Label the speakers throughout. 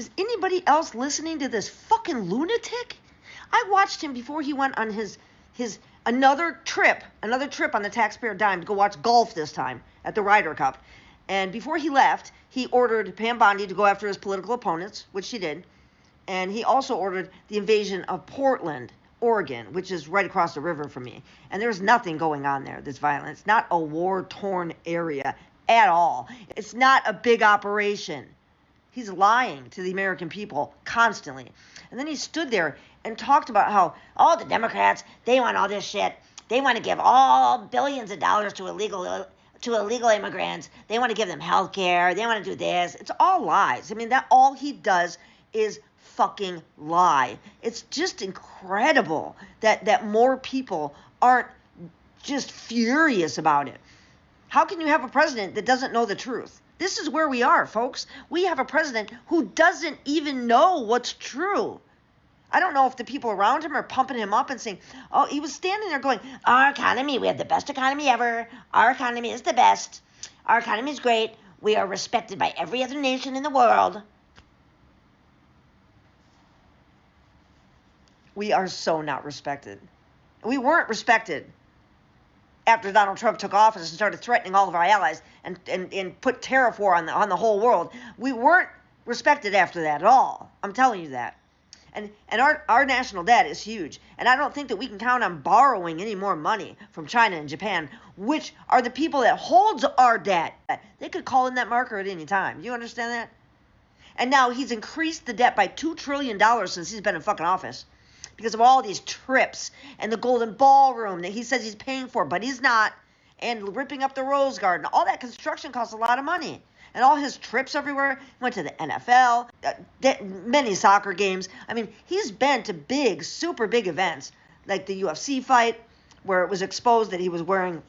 Speaker 1: Is anybody else listening to this fucking lunatic? I watched him before he went on his another trip on the taxpayer dime to go watch golf this time at the Ryder Cup. And before he left, he ordered Pam Bondi to go after his political opponents, which she did. And he also ordered the invasion of Portland, Oregon, which is right across the river from me. And there's nothing going on there that's violent. It's not a war-torn area at all. It's not a big operation. He's lying to the American people constantly. And then he stood there and talked about how, oh, the Democrats, they want all this shit. They want to give all billions of dollars to illegal immigrants. They want to give them health care. They want to do this. It's all lies. I mean, that all he does is fucking lie. It's just incredible that more people aren't just furious about it. How can you have a president that doesn't know the truth? This is where we are, folks. We have a president who doesn't even know what's true. I don't know if the people around him are pumping him up and saying, oh, he was standing there going, our economy, we have the best economy ever. Our economy is the best. Our economy is great. We are respected by every other nation in the world. We are so not respected. We weren't respected after Donald Trump took office and started threatening all of our allies and put tariff war on the whole world. We weren't respected after that at all. I'm telling you that. And our national debt is huge. And I don't think that we can count on borrowing any more money from China and Japan, which are the people that holds our debt. They could call in that marker at any time. You understand that? And now he's increased the debt by $2 trillion since he's been in fucking office, because of all these trips and the Golden Ballroom that he says he's paying for, but he's not, and ripping up the Rose Garden. All that construction costs a lot of money. And all his trips everywhere, went to the NFL, many soccer games. I mean, he's been to big, super big events, like the UFC fight, where it was exposed that he was wearing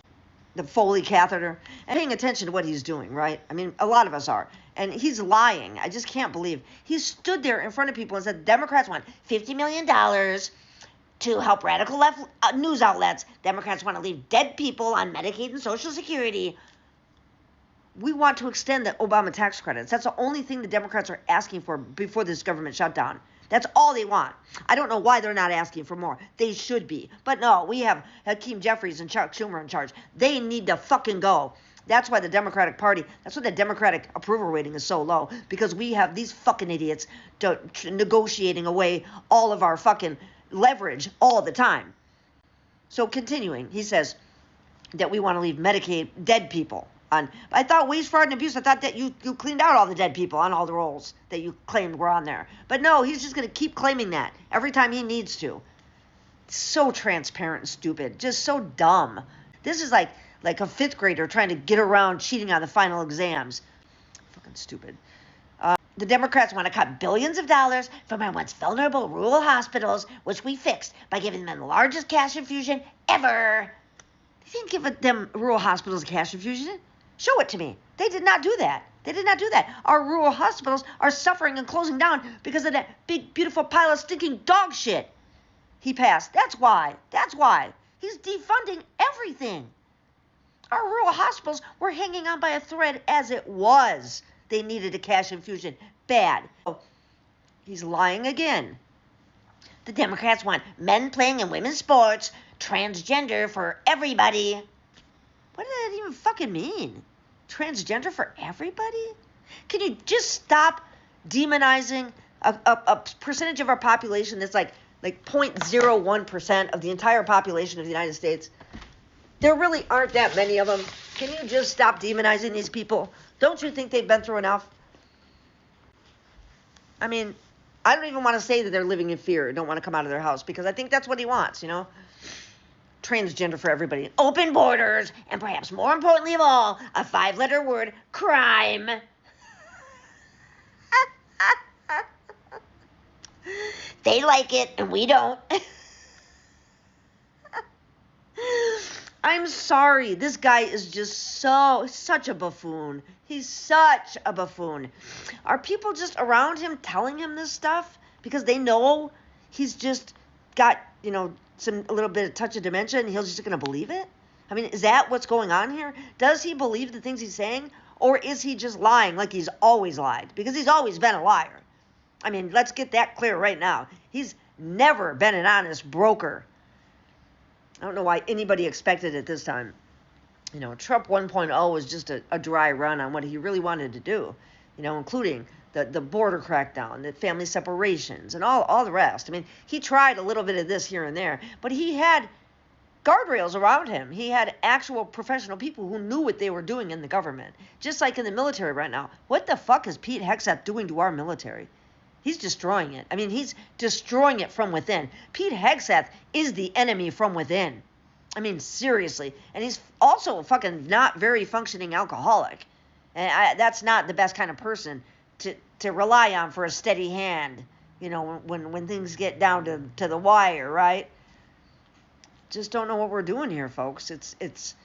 Speaker 1: the Foley catheter, and paying attention to what he's doing, right? I mean, a lot of us are. And he's lying. I just can't believe. He stood there in front of people and said, Democrats want $50 million to help radical left news outlets. Democrats want to leave dead people on Medicaid and Social Security. We want to extend the Obama tax credits. That's the only thing the Democrats are asking for before this government shutdown. That's all they want. I don't know why they're not asking for more. They should be. But no, we have Hakeem Jeffries and Chuck Schumer in charge. They need to fucking go. That's why the Democratic Party, that's why the Democratic approval rating is so low, because we have these fucking idiots negotiating away all of our fucking leverage all the time. So continuing, he says that we want to leave Medicaid dead people on. I thought waste, fraud, and abuse, I thought that you cleaned out all the dead people on all the rolls that you claimed were on there. But no, he's just going to keep claiming that every time he needs to. So transparent and stupid. Just so dumb. This is like a fifth grader trying to get around cheating on the final exams. Fucking stupid. The Democrats want to cut billions of dollars from our once vulnerable rural hospitals, which we fixed by giving them the largest cash infusion ever. They didn't give them rural hospitals a cash infusion. Show it to me. They did not do that. They did not do that. Our rural hospitals are suffering and closing down because of that big, beautiful pile of stinking dog shit he passed. That's why. That's why. He's defunding everything. Our rural hospitals were hanging on by a thread as it was. They needed a cash infusion. Bad. Oh, he's lying again. The Democrats want men playing in women's sports, transgender for everybody. What does that even fucking mean? Transgender for everybody? Can you just stop demonizing a percentage of our population that's like 0.01% of the entire population of the United States? There really aren't that many of them. Can you just stop demonizing these people? Don't you think they've been through enough? I mean, I don't even want to say that they're living in fear and don't want to come out of their house, because I think that's what he wants, you know? Transgender for everybody. Open borders, and perhaps more importantly of all, a 5-letter word, crime. They like it, and we don't. I'm sorry. This guy is just such a buffoon. He's such a buffoon. Are people just around him telling him this stuff because they know he's just got, a little bit of touch of dementia and he's just going to believe it? I mean, is that what's going on here? Does he believe the things he's saying, or is he just lying like he's always lied? Because he's always been a liar. I mean, let's get that clear right now. He's never been an honest broker. I don't know why anybody expected it this time. Trump 1.0 was just a dry run on what he really wanted to do, including the border crackdown, the family separations, and all the rest. I mean, he tried a little bit of this here and there, but he had guardrails around him. He had actual professional people who knew what they were doing in the government. Just like in the military right now. What the fuck is Pete Hegseth doing to our military? He's destroying it. I mean, he's destroying it from within. Pete Hegseth is the enemy from within. I mean, seriously. And he's also a fucking not very functioning alcoholic. And that's not the best kind of person to rely on for a steady hand, when things get down to the wire, right? Just don't know what we're doing here, folks. It's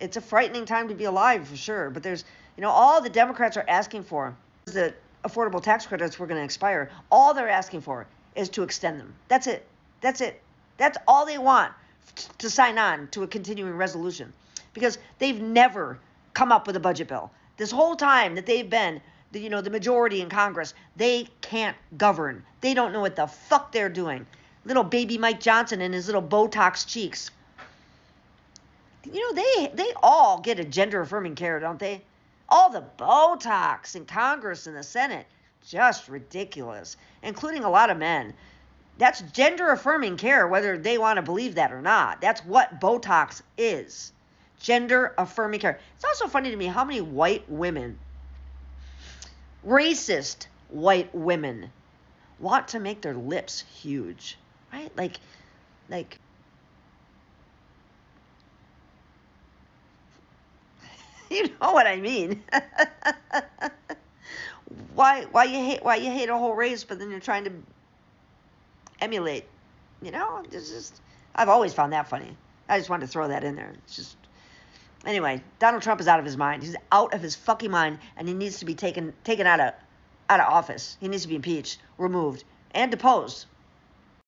Speaker 1: a frightening time to be alive, for sure. But there's, all the Democrats are asking for is the affordable tax credits were going to expire. All they're asking for is to extend them. That's it. That's all they want, to sign on to a continuing resolution, because they've never come up with a budget bill. This whole time that they've been, the majority in Congress, they can't govern. They don't know what the fuck they're doing. Little baby Mike Johnson and his little Botox cheeks. They all get a gender-affirming care, don't they? All the Botox in Congress and the Senate, just ridiculous, including a lot of men. That's gender-affirming care, whether they want to believe that or not. That's what Botox is. Gender-affirming care. It's also funny to me how many white women, racist white women, want to make their lips huge, right? Like, you know what I mean? Why you hate a whole race, but then you're trying to emulate, it's just, I've always found that funny. I just wanted to throw that in there. It's just, anyway, Donald Trump is out of his mind. He's out of his fucking mind, and he needs to be taken out of office. He needs to be impeached, removed, and deposed.